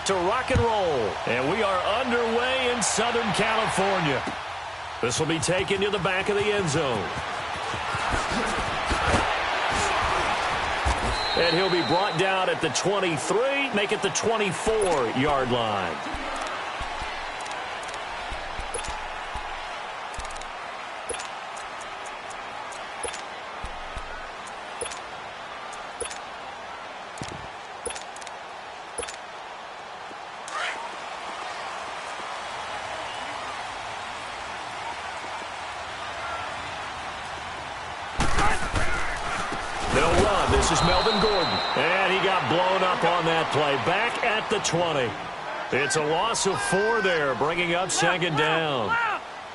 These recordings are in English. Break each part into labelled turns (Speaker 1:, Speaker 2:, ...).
Speaker 1: set to rock and roll. And we are underway in Southern California. This will be taken to the back of the end zone. And he'll be brought down at the 23, make it the 24-yard line. This is Melvin Gordon, and he got blown up on that play. Back at the 20. It's a loss of 4 there, bringing up second down.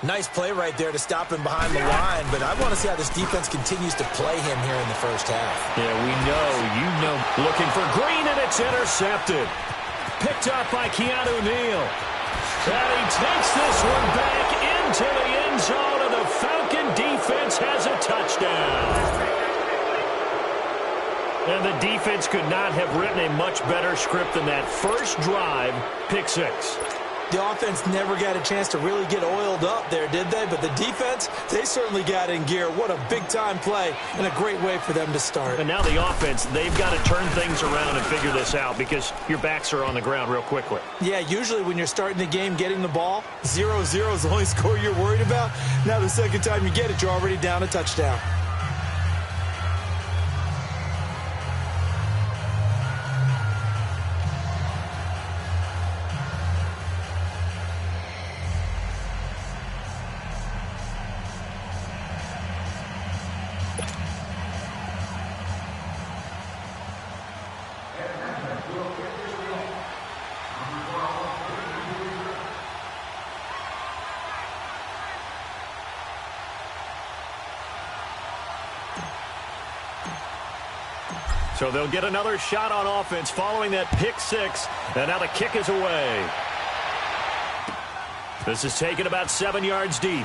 Speaker 2: Nice play right there to stop him behind the line, but I want to see how this defense continues to play him here in the first half.
Speaker 1: Yeah, we know, looking for Green, and it's intercepted. Picked up by Keanu Neal. And he takes this one back into the end zone, and the Falcon defense has a touchdown. And the defense could not have written a much better script than that first drive, pick 6.
Speaker 2: The offense never got a chance to really get oiled up there, did they? But the defense, they certainly got in gear. What a big-time play and a great way for them to start.
Speaker 1: And now the offense, they've got to turn things around and figure this out because your backs are on the ground real quickly.
Speaker 2: Yeah, usually when you're starting the game getting the ball, 0-0 is the only score you're worried about. Now the second time you get it, you're already down a touchdown.
Speaker 1: So they'll get another shot on offense following that pick 6. And now the kick is away. This is taken about 7 yards deep.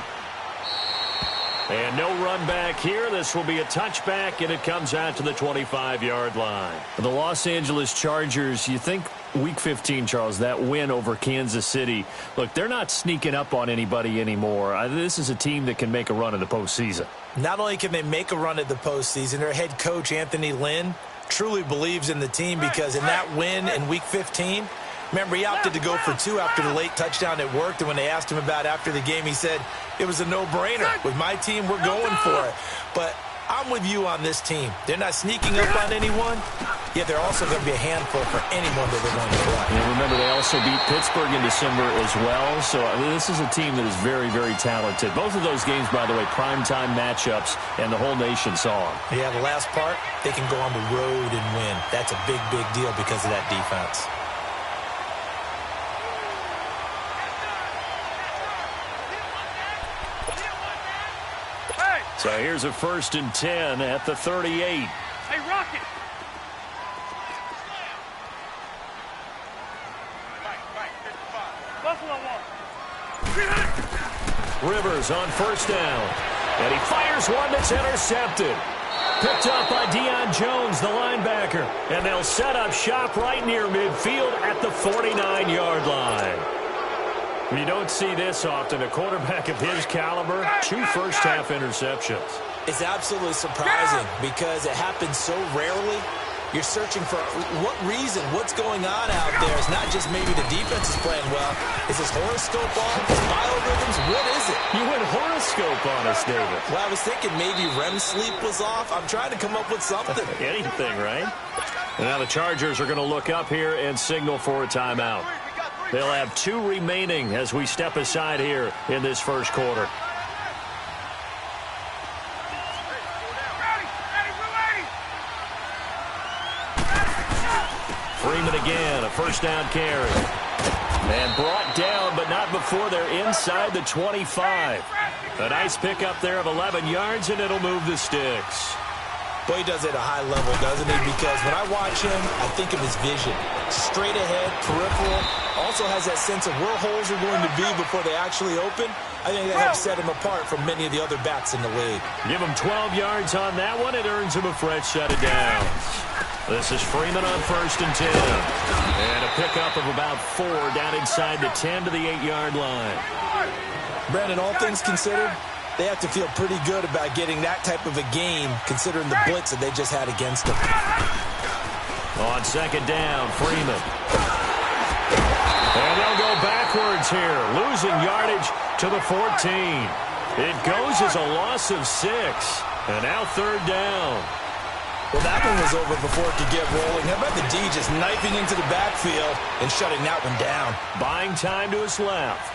Speaker 1: And no run back here. This will be a touchback, and it comes out to the 25-yard line. The Los Angeles Chargers, you think Week 15, Charles, that win over Kansas City. Look, they're not sneaking up on anybody anymore. This is a team that can make a run in the postseason.
Speaker 2: Not only can they make a run at the postseason, their head coach, Anthony Lynn, truly believes in the team because in that win in Week 15, remember, he opted to go for 2 after the late touchdown. It worked, and when they asked him about after the game, he said, it was a no-brainer. With my team, we're going for it. But I'm with you on this team. They're not sneaking up on anyone, yet they're also going to be a handful for anyone that they're going to play.
Speaker 1: And remember, they also beat Pittsburgh in December as well. So this is a team that is very, very talented. Both of those games, by the way, primetime matchups, and the whole nation saw them.
Speaker 2: Yeah, the last part, they can go on the road and win. That's a big, big deal because of that defense.
Speaker 1: So here's a 1st and 10 at the 38.
Speaker 3: Hey, Rocket!
Speaker 1: Rivers on 1st down. And he fires one that's intercepted. Picked up by Deion Jones, the linebacker. And they'll set up shop right near midfield at the 49-yard line. You don't see this often. A quarterback of his caliber, 2 first-half interceptions.
Speaker 2: It's absolutely surprising because it happens so rarely. You're searching for what reason, what's going on out there. It's not just maybe the defense is playing well. Is his horoscope off? His biorhythms? What is it?
Speaker 1: You went horoscope on us, David.
Speaker 2: Well, I was thinking maybe REM sleep was off. I'm trying to come up with something.
Speaker 1: Anything, right? And now the Chargers are going to look up here and signal for a timeout. They'll have 2 remaining as we step aside here in this first quarter. Freeman again, a 1st down carry. And brought down, but not before they're inside the 25. A nice pickup there of 11 yards, and it'll move the sticks.
Speaker 2: Boy, he does it at a high level, doesn't he? Because when I watch him, I think of his vision. Straight ahead, peripheral, all also has that sense of where holes are going to be before they actually open. I think that helps set him apart from many of the other backs in the league.
Speaker 1: Give him 12 yards on that one. It earns him a fresh set of downs. This is Freeman on 1st and 10. And a pickup of about 4 down inside the 10 to the 8-yard line.
Speaker 2: Brandon, all things considered, they have to feel pretty good about getting that type of a game considering the blitz that they just had against them.
Speaker 1: On 2nd down, Freeman. And they'll go backwards here, losing yardage to the 14. It goes as a loss of 6. And now 3rd down.
Speaker 2: Well, that one was over before it could get rolling. How about the D just knifing into the backfield and shutting that one down?
Speaker 1: Buying time to his left.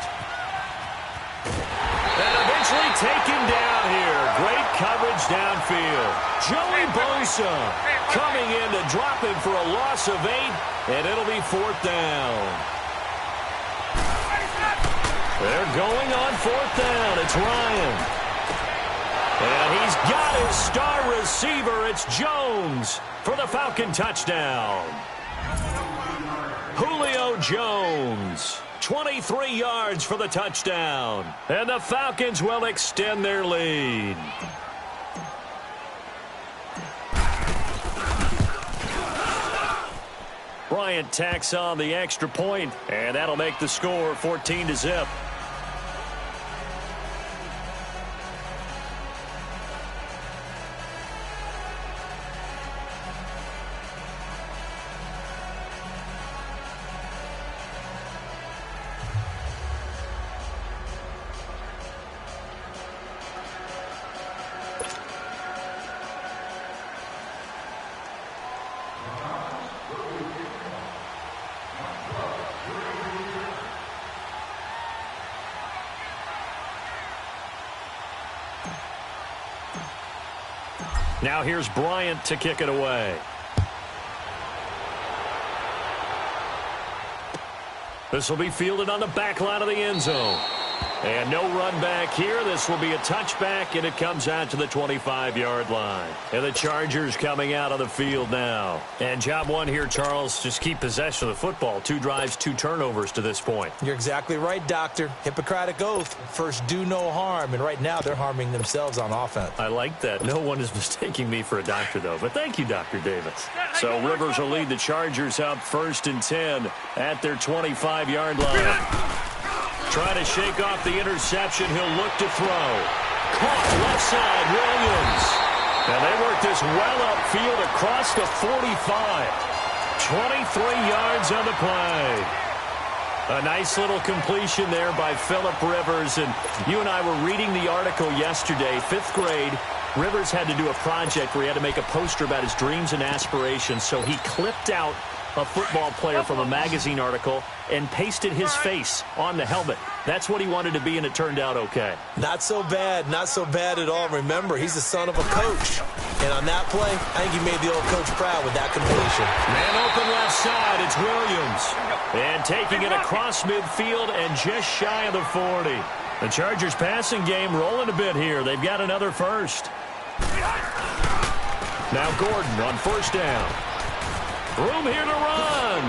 Speaker 1: And eventually taken down here. Great coverage downfield. Joey Bosa coming in to drop him for a loss of 8, and it'll be 4th down. They're going on 4th down. It's Ryan. And he's got his star receiver. It's Jones for the Falcon touchdown. Julio Jones. 23 yards for the touchdown. And the Falcons will extend their lead. Bryant tacks on the extra point, and that'll make the score 14-0. Now here's Bryant to kick it away. This will be fielded on the back line of the end zone. And no run back here. This will be a touchback, and it comes out to the 25-yard line. And the Chargers coming out on the field now. And job one here, Charles, just keep possession of the football. 2 drives, 2 turnovers to this point.
Speaker 2: You're exactly right, Doctor. Hippocratic oath. First, do no harm. And right now, they're harming themselves on offense.
Speaker 1: I like that. No one is mistaking me for a doctor, though. But thank you, Dr. Davis. So Rivers will lead the Chargers up 1st and 10 at their 25-yard line. Try to shake off the interception. He'll look to throw. Caught left side, Williams. And they work this well upfield across the 45. 23 yards on the play. A nice little completion there by Phillip Rivers. And you and I were reading the article yesterday, 5th grade. Rivers had to do a project where he had to make a poster about his dreams and aspirations. So he clipped out a football player from a magazine article and pasted his face on the helmet. That's what he wanted to be, and it turned out okay.
Speaker 2: Not so bad. Not so bad at all. Remember, he's the son of a coach. And on that play, I think he made the old coach proud with that completion.
Speaker 1: Man open left side. It's Williams. And taking it across midfield and just shy of the 40. The Chargers passing game rolling a bit here. They've got another first. Now Gordon on 1st down. Room here to run.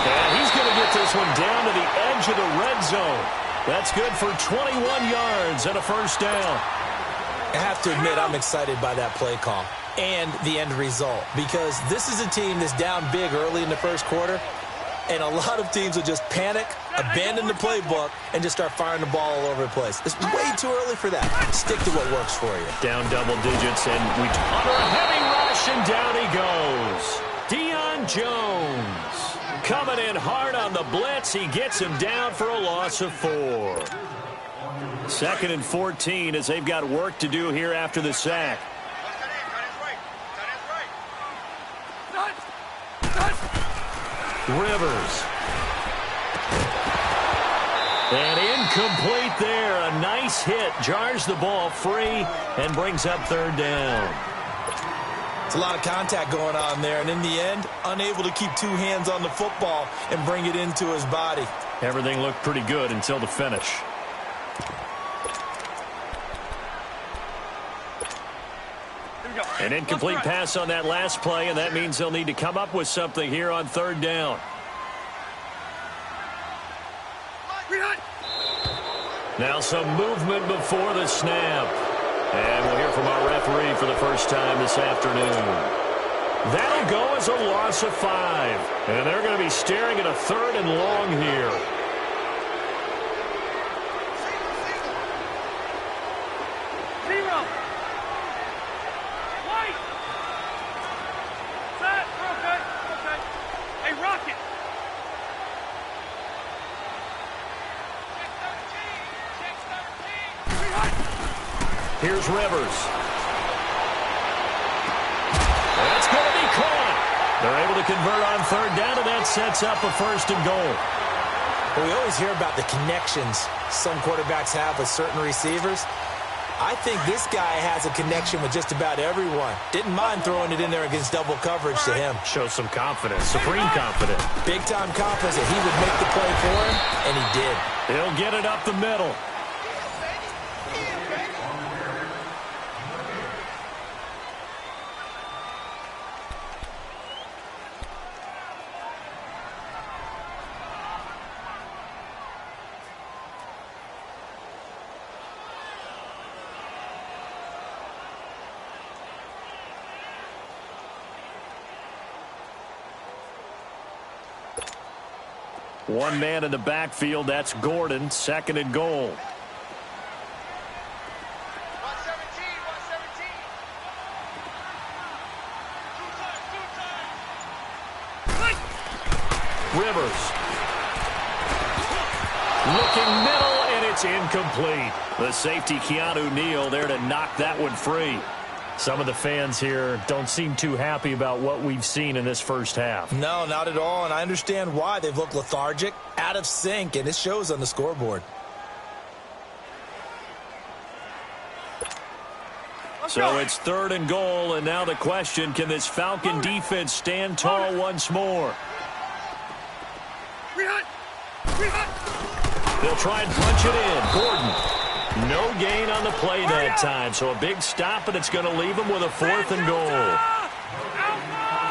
Speaker 1: And he's going to get this one down to the edge of the red zone. That's good for 21 yards and a 1st down.
Speaker 2: I have to admit, I'm excited by that play call and the end result, because this is a team that's down big early in the 1st quarter, and a lot of teams will just panic, abandon the playbook, and just start firing the ball all over the place. It's way too early for that. Stick to what works for you.
Speaker 1: Down double digits, and we under a heavy rush, and down he goes. Deion Jones coming in hard on the blitz. He gets him down for a loss of 4. 2nd and 14 as they've got work to do here after the sack. Rivers. And incomplete there. A nice hit. Jars the ball free and brings up 3rd down.
Speaker 2: It's a lot of contact going on there, and in the end, unable to keep 2 hands on the football and bring it into his body.
Speaker 1: Everything looked pretty good until the finish. An incomplete pass on that last play, and that means they'll need to come up with something here on 3rd down. Now some movement before the snap. And we'll hear from our referee for the first time this afternoon. That'll go as a loss of 5. And they're going to be staring at a 3rd and long here. Here's Rivers. That's going to be caught. They're able to convert on 3rd down, and that sets up a 1st and goal.
Speaker 2: Well, we always hear about the connections some quarterbacks have with certain receivers. I think this guy has a connection with just about everyone. Didn't mind throwing it in there against double coverage to him.
Speaker 1: Shows some confidence, supreme confidence.
Speaker 2: Big-time confidence that he would make the play for him, and he did.
Speaker 1: He'll get it up the middle. One man in the backfield, that's Gordon, 2nd and goal. 117. Rivers. Looking middle, and it's incomplete. The safety, Keanu Neal, there to knock that one free. Some of the fans here don't seem too happy about what we've seen in this first half.
Speaker 2: No, not at all, and I understand why. They've looked lethargic, out of sync, and it shows on the scoreboard.
Speaker 1: So it's 3rd and goal, and now the question, can this Falcon defense stand tall once more? They'll try and punch it in. Gordon. No gain on the play that time, so a big stop, and it's going to leave them with a 4th and goal.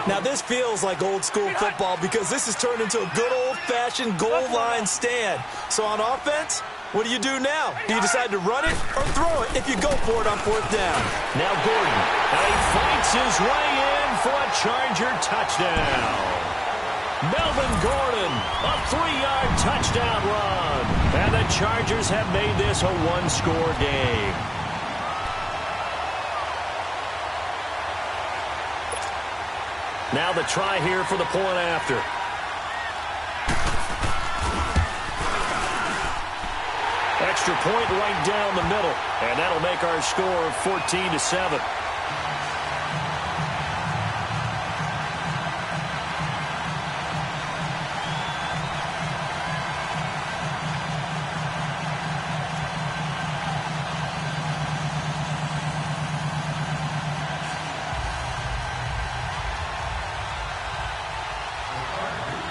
Speaker 2: Now, this feels like old-school football because this has turned into a good old-fashioned goal line stand. So on offense, what do you do now? Do you decide to run it or throw it if you go for it on 4th down?
Speaker 1: Now Gordon, and he fights his way in for a Charger touchdown. Melvin Gordon, a 3-yard touchdown run. And the Chargers have made this a 1-score game. Now the try here for the point after. Extra point right down the middle. And that'll make our score 14-7.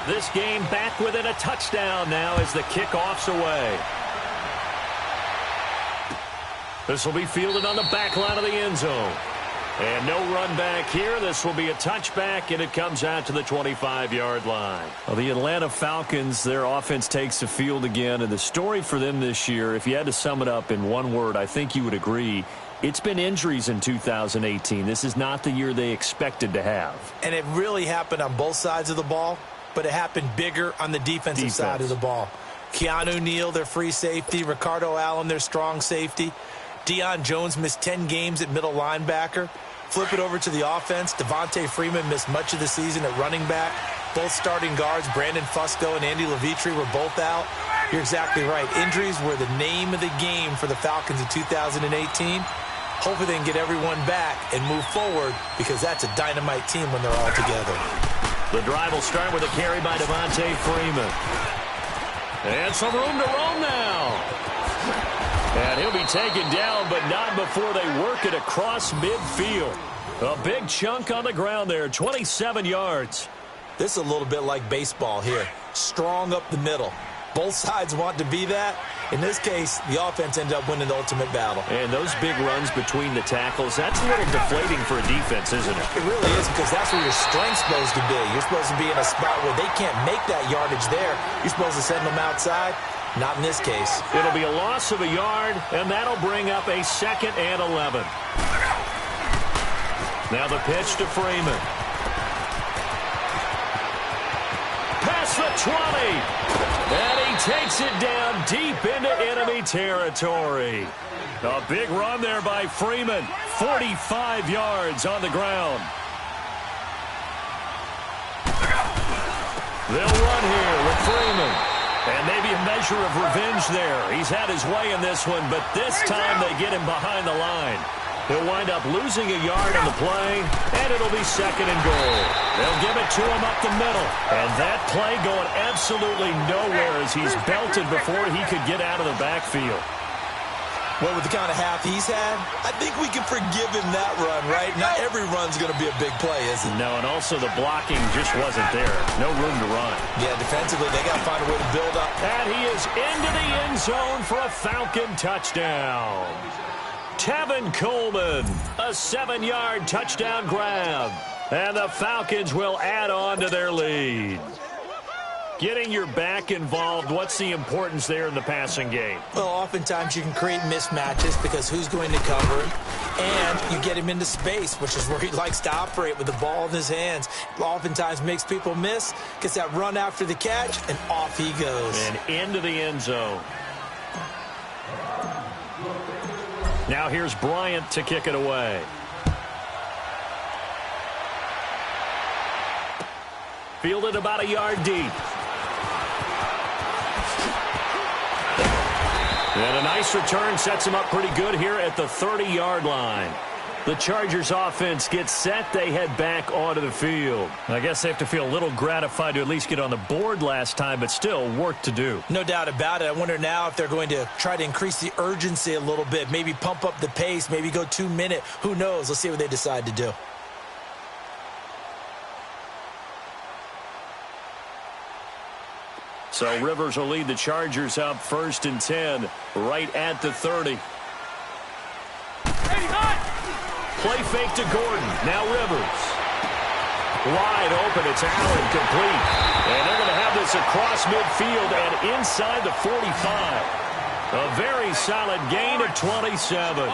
Speaker 1: This game back within a touchdown now as the kickoff's away. This will be fielded on the back line of the end zone. And no run back here. This will be a touchback, and it comes out to the 25-yard line. Well, the Atlanta Falcons, their offense takes the field again. And the story for them this year, if you had to sum it up in one word, I think you would agree, it's been injuries in 2018. This is not the year they expected to have.
Speaker 2: And it really happened on both sides of the ball, but it happened bigger on the defensive side of the ball. Keanu Neal, their free safety. Ricardo Allen, their strong safety. Deion Jones missed 10 games at middle linebacker. Flip it over to the offense. Devontae Freeman missed much of the season at running back. Both starting guards, Brandon Fusco and Andy Levitre, were both out. You're exactly right. Injuries were the name of the game for the Falcons in 2018. Hopefully they can get everyone back and move forward because that's a dynamite team when they're all together.
Speaker 1: The drive will start with a carry by Devontae Freeman. And some room to roam now. And he'll be taken down, but not before they work it across midfield. A big chunk on the ground there, 27 yards.
Speaker 2: This is a little bit like baseball here. Strong up the middle. Both sides want to be that. In this case, the offense ended up winning the ultimate battle.
Speaker 1: And those big runs between the tackles, that's a little deflating for a defense, isn't it?
Speaker 2: It really is, because that's where your strength's supposed to be. You're supposed to be in a spot where they can't make that yardage there. You're supposed to send them outside. Not in this case.
Speaker 1: It'll be a loss of a yard, and that'll bring up a 2nd and 11. Now the pitch to Freeman. Past the 20. And he takes it down deep into enemy territory. A big run there by Freeman. 45 yards on the ground. They'll run here with Freeman. And maybe a measure of revenge there. He's had his way in this one, but this time they get him behind the line. He'll wind up losing a yard on the play, and it'll be 2nd and goal. They'll give it to him up the middle. And that play going absolutely nowhere as he's belted before he could get out of the backfield.
Speaker 2: Well, with the kind of half he's had, I think we can forgive him that run, right? Not every run's going to be a big play, is it?
Speaker 1: No, and also the blocking just wasn't there. No room to run.
Speaker 2: Yeah, defensively, they got to find a way to build up.
Speaker 1: And he is into the end zone for a Falcon touchdown. Tevin Coleman, a 7-yard touchdown grab. And the Falcons will add on to their lead. Getting your back involved, what's the importance there in the passing game?
Speaker 2: Well, oftentimes you can create mismatches because who's going to cover him? And you get him into space, which is where he likes to operate with the ball in his hands. Oftentimes makes people miss, gets that run after the catch, and off he goes.
Speaker 1: And into the end zone. Now here's Bryant to kick it away. Fielded about a yard deep. And a nice return sets him up pretty good here at the 30-yard line. The Chargers offense gets set. They head back onto the field. I guess they have to feel a little gratified to at least get on the board last time, but still work to do.
Speaker 2: No doubt about it. I wonder now if they're going to try to increase the urgency a little bit, maybe pump up the pace, maybe go 2-minute. Who knows? Let's see what they decide to do.
Speaker 1: So Rivers will lead the Chargers up 1st and 10, right at the 30. Play fake to Gordon. Now Rivers. Wide open. It's Allen complete. And they're going to have this across midfield and inside the 45. A very solid gain of 27.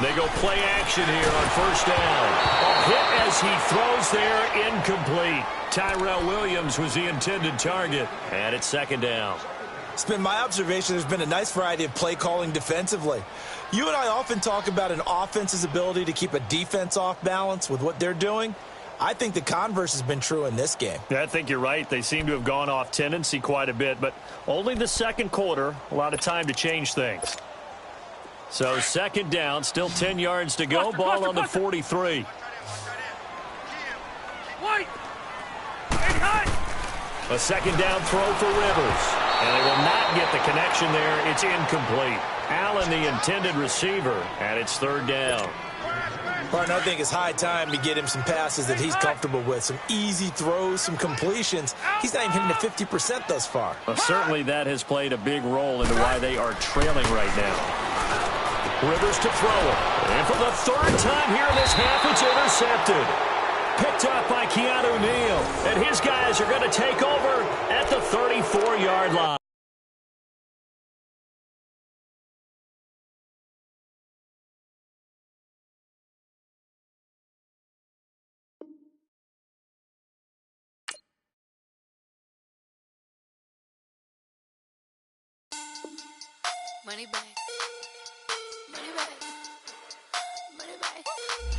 Speaker 1: They go play action here on 1st down. A hit as he throws there, incomplete. Tyrell Williams was the intended target, and it's 2nd down.
Speaker 2: It's been my observation there's been a nice variety of play calling defensively. You and I often talk about an offense's ability to keep a defense off balance with what they're doing. I think the converse has been true in this game.
Speaker 1: Yeah, I think you're right. They seem to have gone off tendency quite a bit, but only the 2nd quarter, a lot of time to change things. So 2nd down, still 10 yards to go. Ball on the 43. A 2nd down throw for Rivers. And they will not get the connection there. It's incomplete. Allen, the intended receiver, and it's 3rd down.
Speaker 2: Martin, I think it's high time to get him some passes that he's comfortable with. Some easy throws, some completions. He's not even hitting the 50% thus far.
Speaker 1: Well, certainly that has played a big role into why they are trailing right now. Rivers to throw it. And for the 3rd time here in this half, it's intercepted. Picked up by Keanu Neal. And his guys are going to take over at the 34-yard line.
Speaker 3: Money back. Money back. Money back.